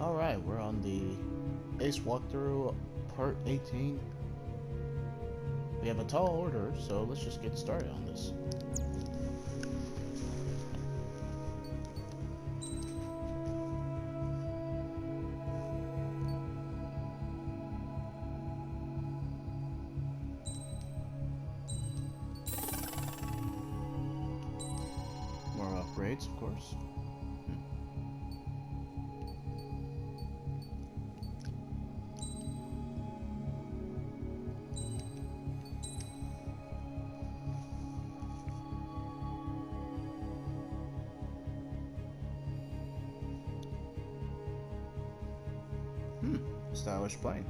Alright, we're on the Ace walkthrough, part 18. We have a tall order, so let's just get started on this. More upgrades, of course. Stylish plane.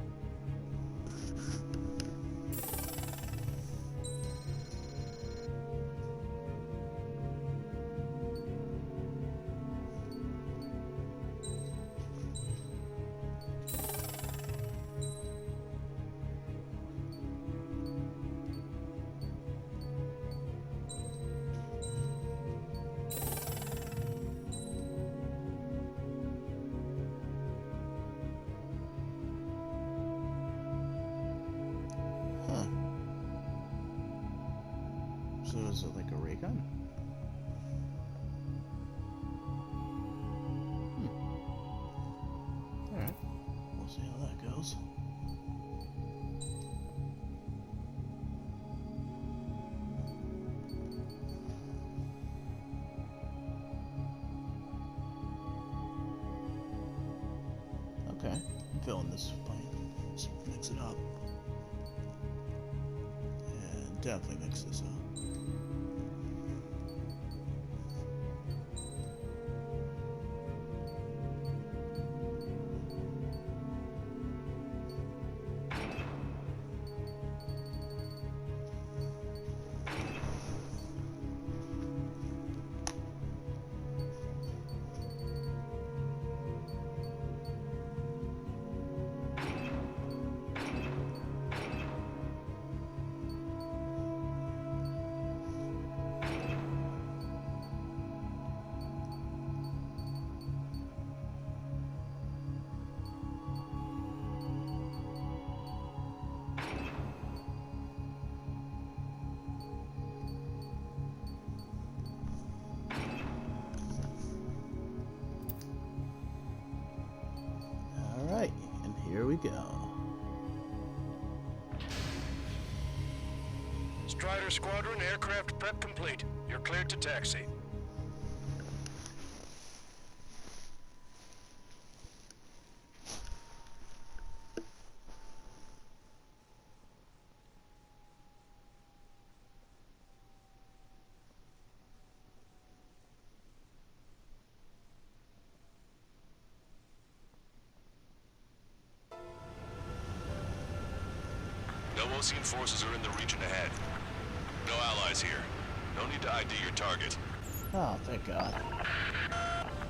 So is it like a ray gun? Alright, we'll see how that goes. Okay, I'm feeling this plane. Let's mix it up. And definitely mix this up. Alright, and here we go. Strider Squadron, aircraft prep complete. You're cleared to taxi. No Ocean forces are in the region ahead. No allies here. No need to ID your target. Oh, thank God.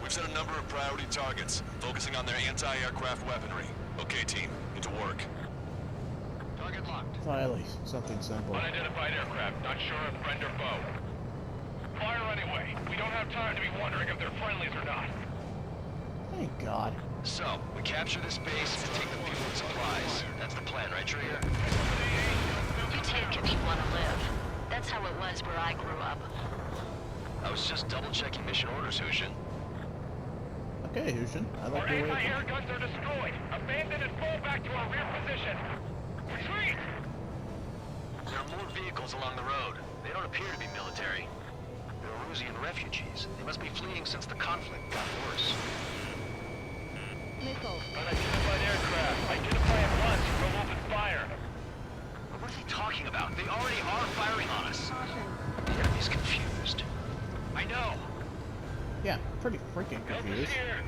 We've set a number of priority targets, focusing on their anti-aircraft weaponry. Okay, team, get to work. Target locked. Finally, something simple. Unidentified aircraft, not sure if friend or foe. Fire anyway. We don't have time to be wondering if they're friendlies or not. Thank God. So, we capture this base and take the fuel and supplies. That's the plan, right, Trigger? You take if you want to live. That's how it was where I grew up. I was just double-checking mission orders, Hushin. Okay, Hushin, I like Our your way. anti-air guns are destroyed. Abandon and fall back to our rear position. Retreat! There are more vehicles along the road. They don't appear to be military. They're Erusian refugees. They must be fleeing since the conflict got worse. Unidentified aircraft. Identify at once or we'll open fire. What is he talking about? They already are firing on us. The enemy's confused. I know. Yeah, pretty freaking Help us confused. here.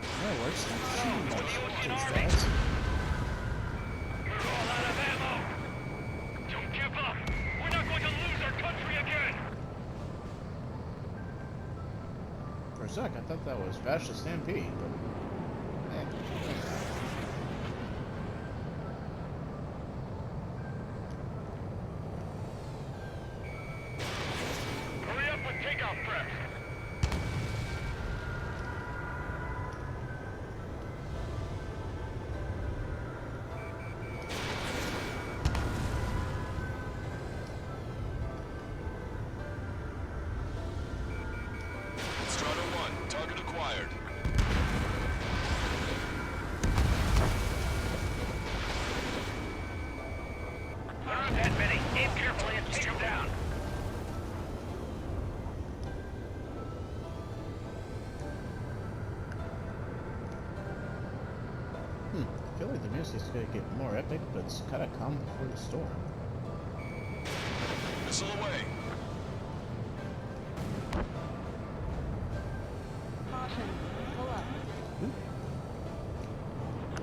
Yeah, where's the shooting For the those Ocean guys? Army. We're all out of ammo. Don't give up. We're not going to lose our country again. For a sec, I thought that was Fascist Stampede, but... Hurry up with takeoff prep. I feel like the music's gonna get more epic, but it's kind of calm before the storm. Missile away. Caution. Pull up.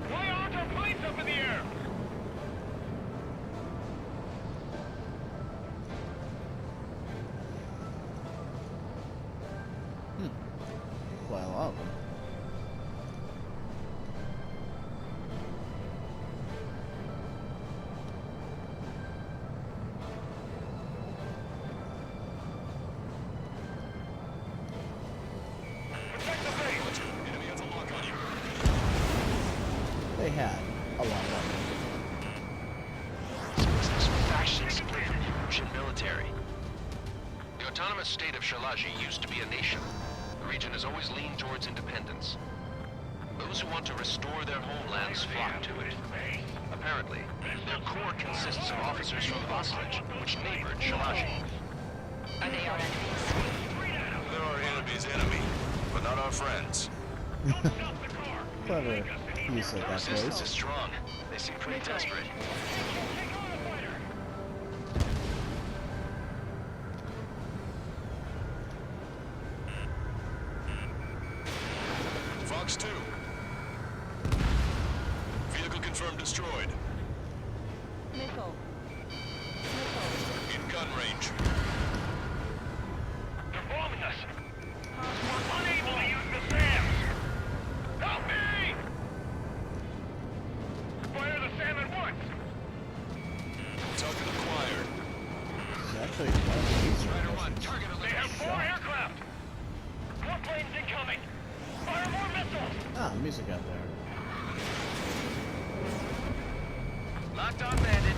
Why aren't our planes up in the air? Quite a lot of them. Protect the base. Enemy has a lock on you. They had a lot of them. This faction split from the Russian military. The autonomous state of Shalaji used to be a nation. The region has always leaned towards independence. Those who want to restore their homelands flock to it. Apparently, their core consists of officers from Vaslage, which neighbored Shalaji. Are they our enemies? They're our enemy's enemy, but not our friends. Clever use of that Resistance voice. is strong. They seem pretty desperate. Fox 2. Vehicle confirmed destroyed. Missile. Missile. In gun range. They're bombing us. We're unable to use the SAMs. Help me! Fire the SAM at once. Target acquired. It's actually one of the easier Strider 1, missions. target eliminated. They have 4 aircraft. More planes incoming. Fire more missiles. Ah, music out there. Locked on, bandit.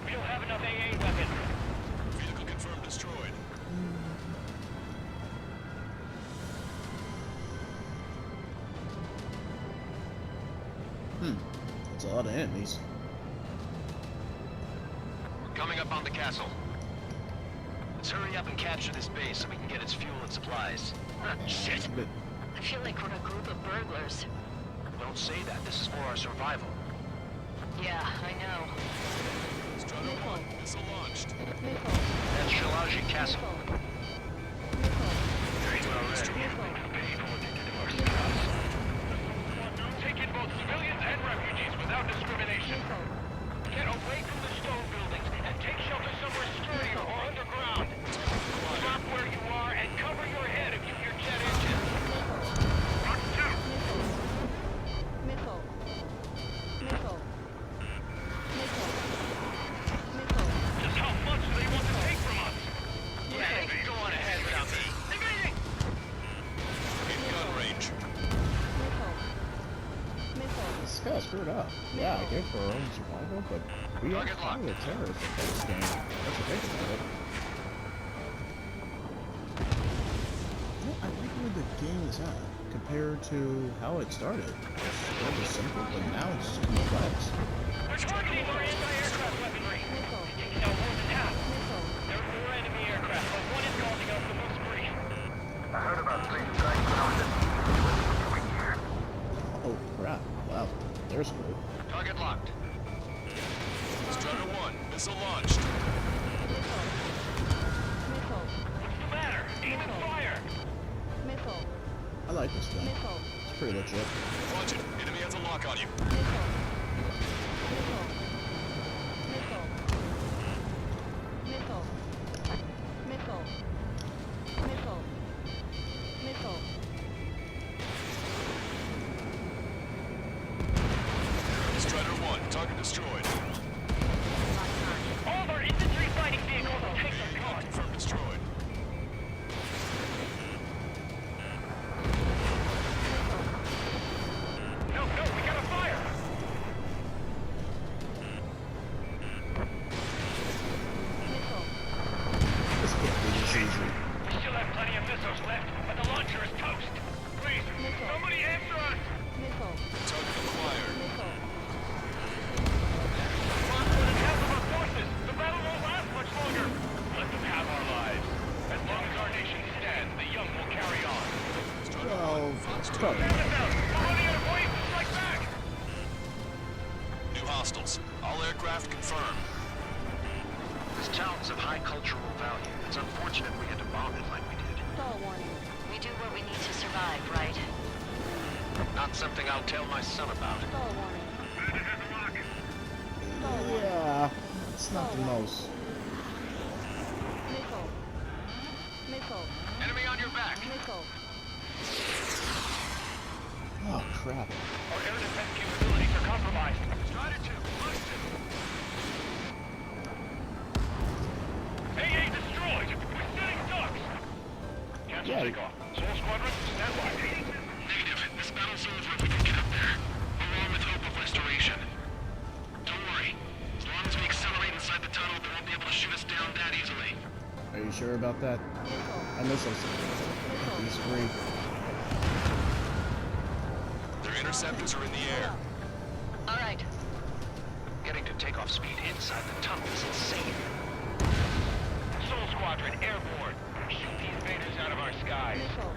We don't have enough AA weapons. Vehicle confirmed destroyed. It's a lot of enemies. Coming up on the castle. Let's hurry up and capture this base so we can get its fuel and supplies. Shit! But I feel like we're a group of burglars. Don't say that. This is for our survival. Yeah, I know. Strider 1, missile launched. Missile. That's Shalaji Castle. Take in both civilians and refugees without discrimination. Get away from the stone buildings and take shelter somewhere sturdier or underground. Drop where you are and cover your head if you hear jet engines. Fox 2. Missile. Missile. Missile. Missile. Just how much do they want to take from us? Yeah, they can go on ahead without me. Evading! In gun range. Missile. Missile. this guy's screwed up. Yeah, I get for our own survival, but we are Target kind of locked. a terrorist in this game. That's what they about it. You know, I like where the game is at compared to how it started. It's really simple, but now it's complex. They're targeting our anti-aircraft weaponry. Missile. Taking out more than half. Missile. There are 4 enemy aircraft, but one is causing us the most grief. I heard about plane strikes when I was at the here. Oh crap! Wow, they're screwed. Target locked. Strider 1, missile launched. Missile. Missile. What's the matter? Aim and fire! Missile. I like this thing. Missile. It's pretty legit. Watch it. Enemy has a lock on you. Missile. Missile. Missile. Missile. Missile. Missile. Strider 1, target destroyed. All All of our infantry fighting vehicles and tanks are gone. Confirmed destroyed. No, we gotta fire! This town's of high cultural value. It's unfortunate we had to bomb it like we did. Stall warning. We do what we need to survive, right? Not something I'll tell my son about. Stall warning. Stall warning. Yeah, it's not the most. Missile. Missile. Enemy on your back. Missile. Oh crap. Our air defense capabilities are compromised. Strider 2, busted. AA destroyed. We're setting ducks. Cancel Yeah. takeoff. Soul Squadron, stand by. Negative. This battle's over if we can get up there. Along with hope of restoration. Don't worry. As long as we accelerate inside the tunnel, they won't be able to shoot us down that easily. Are you sure about that? Missile. I miss those. He's free. Their interceptors are in the air. All right. Getting to takeoff speed inside the tunnel is insane. Soul Squadron, airborne. Shoot the invaders out of our skies. Missile.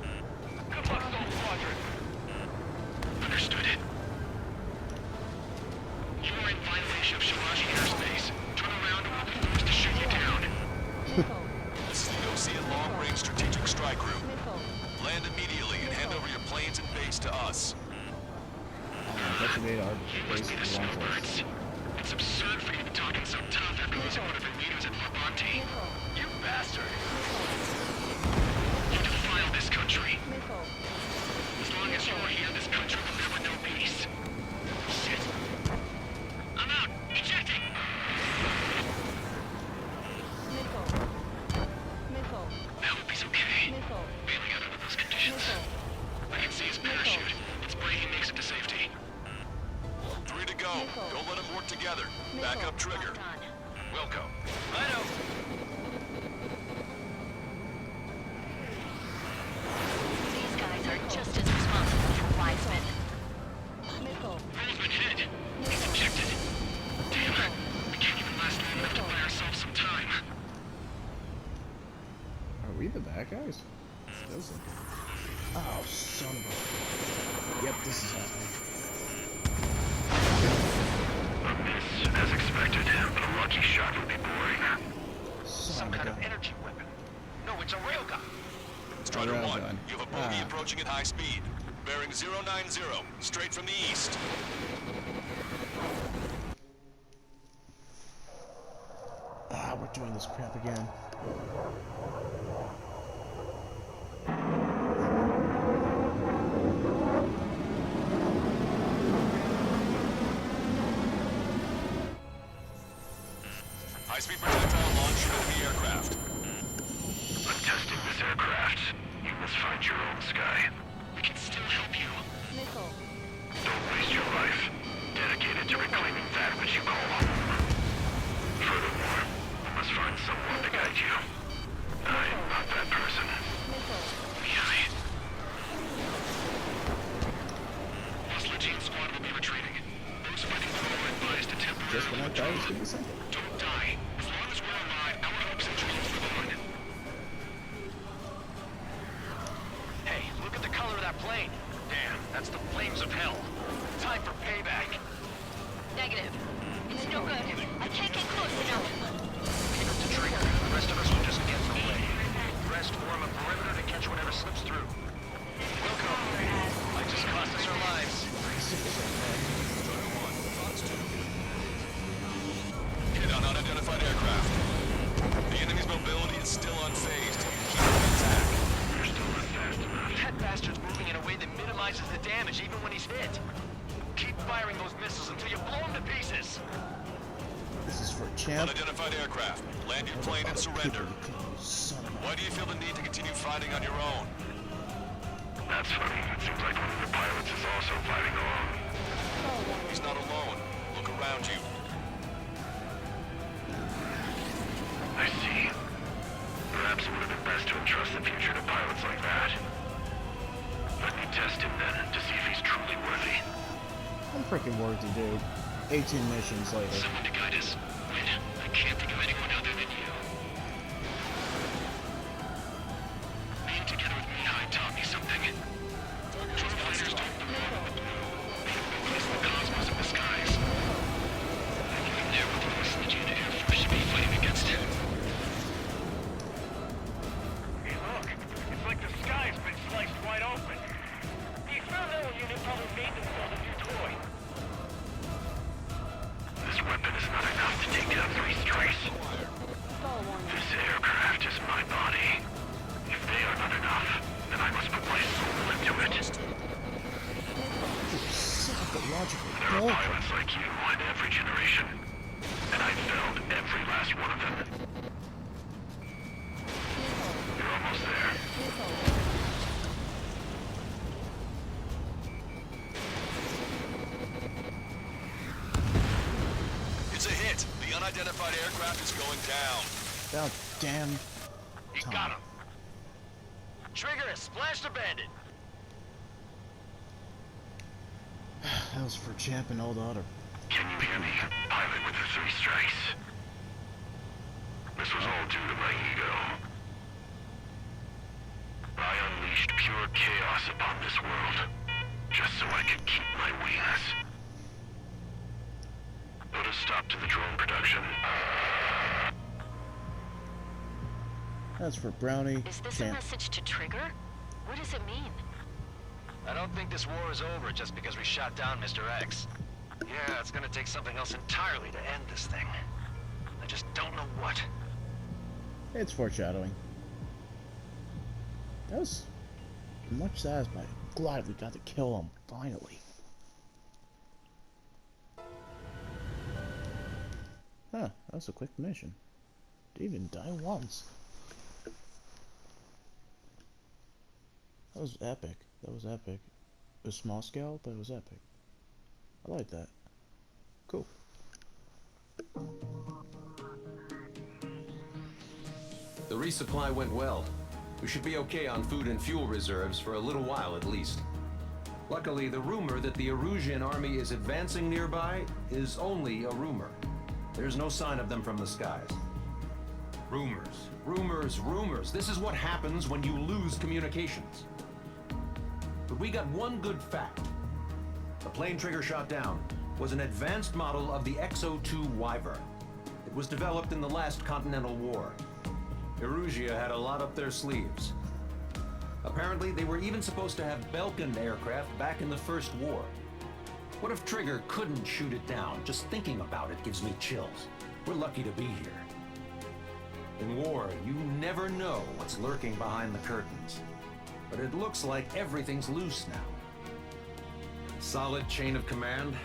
Good luck, Soul Squadron. Understood. You are in violation of Shiraji airspace. Turn around or we'll be forced to shoot you down. Missile. This is the OC at Long Range Strategic Strike Group. Missile. Land immediately and hand over your planes and base to us. Investigate our You base must be the for launch force. snowbirds. It's absurd for you to be talking so tough after losing one of your leaders at Labonte. Missile. You bastard! Missile. You defile this country. Missile. As long as you're here, this country will never know peace. Shit. I'm out. Ejecting. Missile. Missile. I hope he's okay. Missile. Bailing out under those conditions. Missile. I can see his parachute. Let's pray he makes it to safety. 3 to go. Missile. Don't let them work together. Back up trigger. Locked on. Wilco. Righto. These guys are just as responsible for Wiseman. Missile. Roseman hit. He's ejected. Damn it. We can't even last long enough to buy ourselves some time. Are we the bad guys? Doesn't. Oh, son of a. Yep, this is happening. A miss, as expected, but a lucky shot would be boring. Son Some of a kind of gun. energy weapon. No, it's a railgun. Strider Railgun. 1, you have a bogey Ah. approaching at high speed. Bearing 090, straight from the east. Ah, we're doing this crap again. High-speed projectile launch from the aircraft. I'm testing this aircraft. You must find your own sky. We can still help you. Missile. Don't waste your life. Dedicate it to reclaiming that which you call home. Furthermore, you must find someone to guide you. I'm not that person. Missile. Behind. Lost Legion squad will be retreating. Those fighting below are advised to temporarily Just when I thought it was gonna be something. Don't die. As long as we're alive, our hopes and dreams live on. Hey, look at the color of that plane. Damn, that's the flames of hell. Time for payback. Negative. It's no good. I can't get close enough. Keep it to trigger. The rest of us will just get in the way. The rest form a perimeter to catch whatever slips through. Welcome. I just cost us our lives. Hit on unidentified aircraft. The enemy's mobility is still unfazed. Keep them intact. You're still not fast enough. That bastard's moving in a way that minimizes the damage even when he's hit. Keep firing those missiles until you blow him to pieces. This is for champ. Unidentified aircraft. Land your plane and surrender. Son of a. Why do you feel the need to continue fighting on your own? That's funny. It seems like one of the pilots is also fighting along. Stall warning. He's not alone. Look around you. I see. Perhaps it would have been best to entrust the future to pilots like that. Let me test him then, to see if he's truly worthy. I'm freaking worthy, dude. 18 missions later. Someone to guide us. Wait, I can't think of anyone other than you. Being together with Mihai taught me something. True fighters don't belong in the blue. They have witnessed the cosmos of the skies. I believe there with the West Legion Air Force should be fighting against him. pilots like you in every generation. And I found every last one of them. You're almost there. Missile. It's a hit. The unidentified aircraft is going down. About damn He time. got him. Trigger has splashed a bandit. That was for Champ and all the other. Can you hear me? Pilot with the 3 strikes. This was all due to my ego. I unleashed pure chaos upon this world, just so I could keep my wings. Put a stop to the drone production. That's for Brownie, Is this a Champ. message to Trigger? What does it mean? I don't think this war is over just because we shot down Mr.X. Yeah, it's gonna take something else entirely to end this thing. I just don't know what. It's foreshadowing. That was much satisfying. Glad we got to kill him, finally. Huh, that was a quick mission. Didn't even die once. That was epic. That was epic. It was small scale, but it was epic. I like that. Cool. The resupply went well. We should be okay on food and fuel reserves for a little while at least. Luckily, the rumor that the Erusian army is advancing nearby is only a rumor. There's no sign of them from the skies. Rumors, rumors, rumors. This is what happens when you lose communications. But we got one good fact. The plane Trigger shot down was an advanced model of the XO-2 Wyvern. It was developed in the last Continental War. Erusia had a lot up their sleeves. Apparently, they were even supposed to have Belkin aircraft back in the First War. What if Trigger couldn't shoot it down? Just thinking about it gives me chills. We're lucky to be here. In war, you never know what's lurking behind the curtains. But it looks like everything's loose now. Solid chain of command,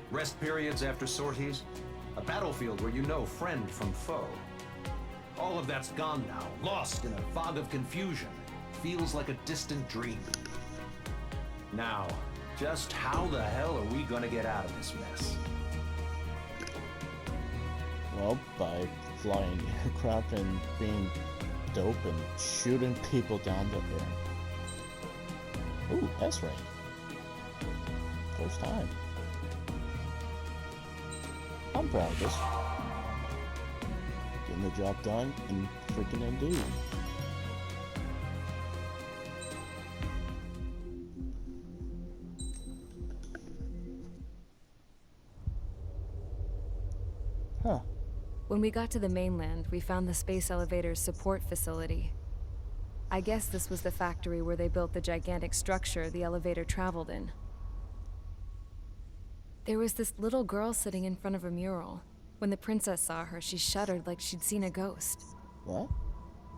rest periods after sorties, a battlefield where you know friend from foe. All of that's gone now, lost in a fog of confusion. Feels like a distant dream. Now, just how the hell are we gonna get out of this mess? Well, by flying aircraft and being dope and shooting people down the air. Ooh, S-rank. First time. I'm proud of this. Getting the job done and freaking indeed. Huh. When we got to the mainland, we found the space elevator's support facility. I guess this was the factory where they built the gigantic structure the elevator traveled in. There was this little girl sitting in front of a mural. When the princess saw her, she shuddered like she'd seen a ghost. What?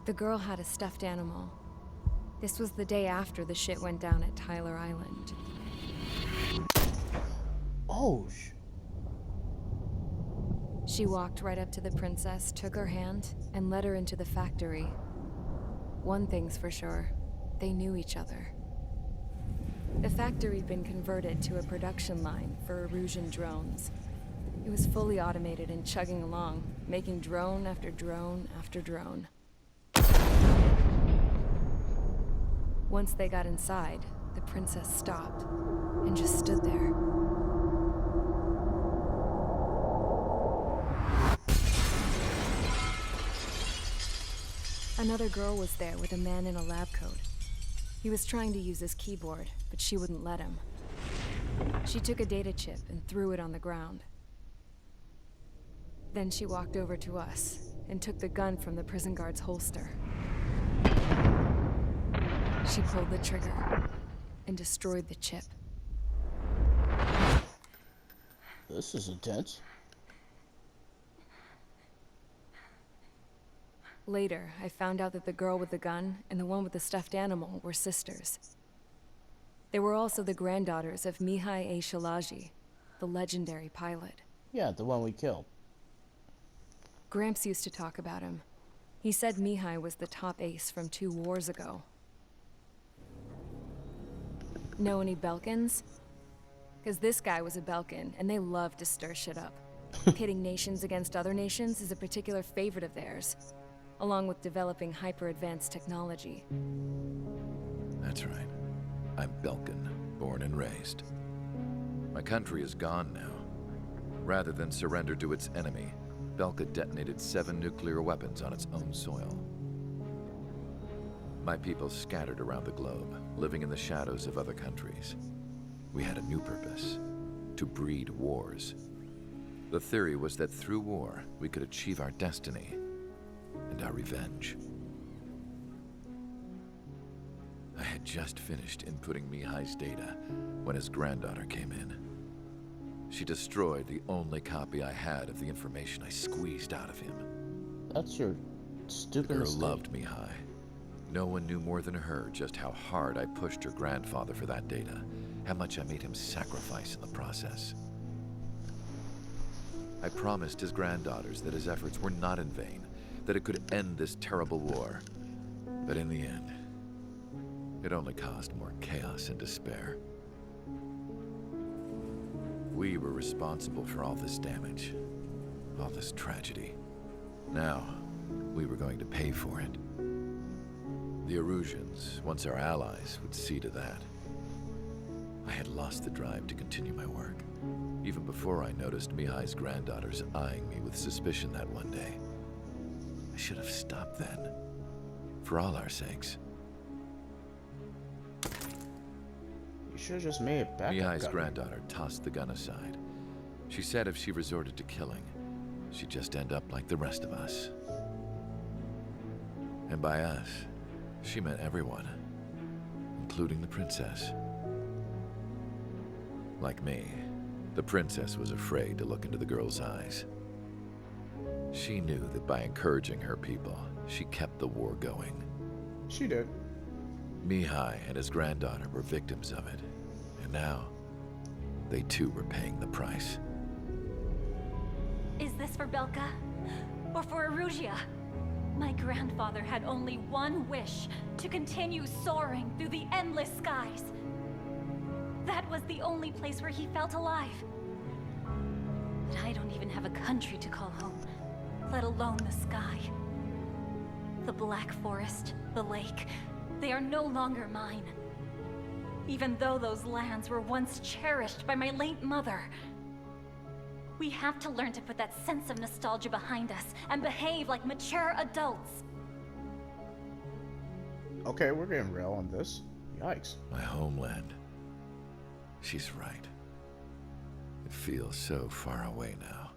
The girl had a stuffed animal. This was the day after the shit went down at Tyler Island. Oh, She walked right up to the princess, took her hand, and led her into the factory. One thing's for sure, they knew each other. The factory'd been converted to a production line for Erusian drones. It was fully automated and chugging along, making drone after drone after drone. Once they got inside, the princess stopped and just stood there. Another girl was there with a man in a lab coat. He was trying to use his keyboard, but she wouldn't let him. She took a data chip and threw it on the ground. Then she walked over to us and took the gun from the prison guard's holster. She pulled the trigger and destroyed the chip. this is intense. Later, I found out that the girl with the gun and the one with the stuffed animal were sisters. They were also the granddaughters of Mihai A. Shalaji, the legendary pilot. Yeah, the one we killed. Gramps used to talk about him. He said Mihai was the top ace from 2 wars ago. Know any Belkans? Because this guy was a Belkan, and they love to stir shit up. Pitting nations against other nations is a particular favorite of theirs, along with developing hyper-advanced technology. That's right. I'm Belkan, born and raised. My country is gone now. Rather than surrender to its enemy, Belka detonated 7 nuclear weapons on its own soil. My people scattered around the globe, living in the shadows of other countries. We had a new purpose: to breed wars. The theory was that through war, we could achieve our destiny and our revenge. I had just finished inputting Mihai's data when his granddaughter came in. She destroyed the only copy I had of the information I squeezed out of him. That's your stupid The girl mistake. loved Mihai. No one knew more than her just how hard I pushed her grandfather for that data, how much I made him sacrifice in the process. I promised his granddaughters that his efforts were not in vain, that it could end this terrible war. But in the end, it only caused more chaos and despair. We were responsible for all this damage, all this tragedy. Now, we were going to pay for it. The Erusians, once our allies, would see to that. I had lost the drive to continue my work, even before I noticed Mihai's granddaughters eyeing me with suspicion that one day. I should have stopped then, for all our sakes. You should have just made it back. Mihai's granddaughter tossed the gun aside. She said if she resorted to killing, she'd just end up like the rest of us. And by us, she meant everyone, including the princess. Like me, the princess was afraid to look into the girl's eyes. She knew that by encouraging her people, she kept the war going. She did. Mihai and his granddaughter were victims of it, and now, they too were paying the price. Is this for Belka? Or for Erusia? My grandfather had only one wish: to continue soaring through the endless skies. That was the only place where he felt alive. But I don't even have a country to call home, let alone the sky. The Black Forest, the lake, they are no longer mine. Even though those lands were once cherished by my late mother. We have to learn to put that sense of nostalgia behind us and behave like mature adults. Okay, we're getting real on this. Yikes. My homeland. She's right. It feels so far away now.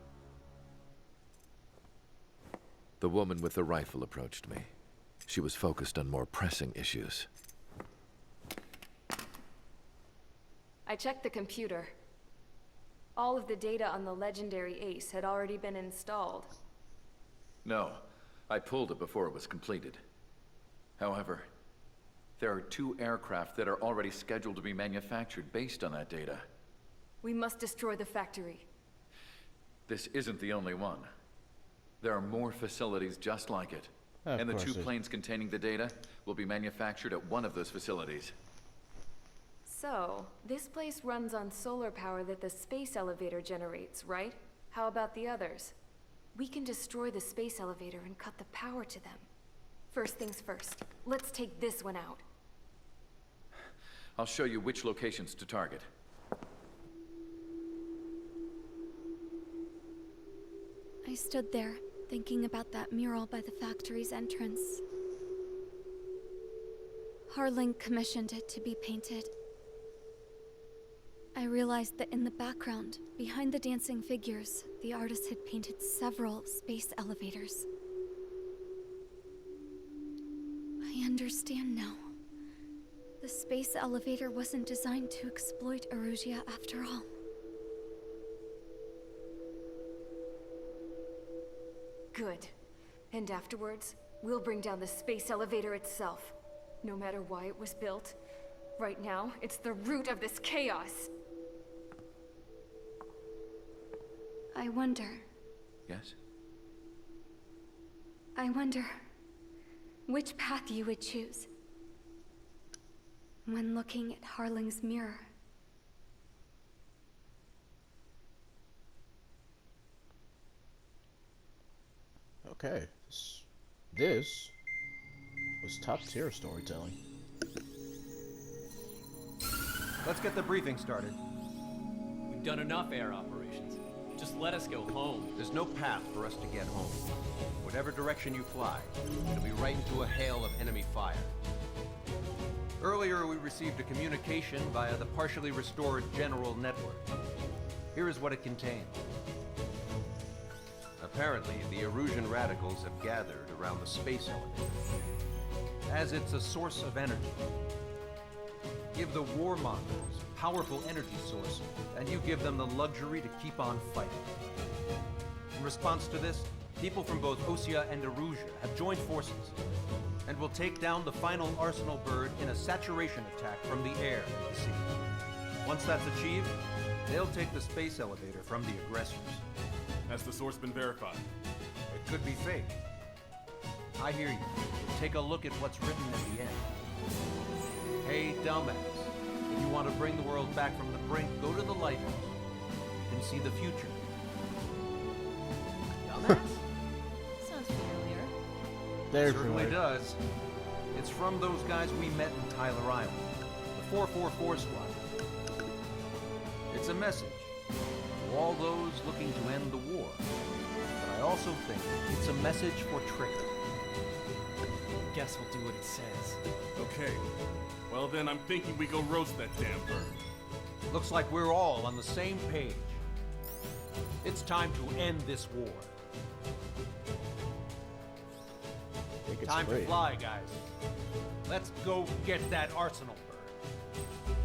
The woman with the rifle approached me. She was focused on more pressing issues. I checked the computer. All of the data on the legendary ace had already been installed. No, I pulled it before it was completed. However, there are 2 aircraft that are already scheduled to be manufactured based on that data. We must destroy the factory. This isn't the only one. There are more facilities just like it. And the 2 planes containing the data will be manufactured at one of those facilities. So, this place runs on solar power that the space elevator generates, right? How about the others? We can destroy the space elevator and cut the power to them. First things first, let's take this one out. I'll show you which locations to target. I stood there, thinking about that mural by the factory's entrance. Harling commissioned it to be painted. I realized that in the background, behind the dancing figures, the artist had painted several space elevators. I understand now. The space elevator wasn't designed to exploit Erusia after all. Good. And afterwards, we'll bring down the space elevator itself. No matter why it was built. Right now, it's the root of this chaos. I wonder. Yes? I wonder which path you would choose when looking at Harling's mirror. Okay, this was top tier storytelling. Let's get the briefing started. We've done enough air operations. Just let us go home. There's no path for us to get home. Whatever direction you fly, it'll be right into a hail of enemy fire. Earlier, we received a communication via the partially restored General Network. Here is what it contained. Apparently, the Erusian radicals have gathered around the space elevator, as it's a source of energy. Give the warmongers a powerful energy source, and you give them the luxury to keep on fighting. In response to this, people from both Osea and Erusia have joined forces, and will take down the final Arsenal bird in a saturation attack from the air and the sea. Once that's achieved, they'll take the space elevator from the aggressors. Has the source been verified? It could be fake. I hear you. Take a look at what's written at the end. Hey, dumbass. If you want to bring the world back from the brink, go to the lighthouse. You can see the future. Dumbass? Sounds familiar. There's Certainly does. It's from those guys we met in Tyler Island, the 444 squad. It's a message to all those looking to end the war. But I also think it's a message for Trigger. Guess we'll do what it says. Okay. Well then, I'm thinking we go roast that damn bird. Looks like we're all on the same page. It's time to end this war. Time to fly, guys. Let's go get that Arsenal bird.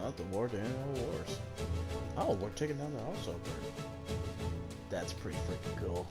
Not the war to end all wars. Oh, we're taking down the Arsenal bird. That's pretty freaking cool.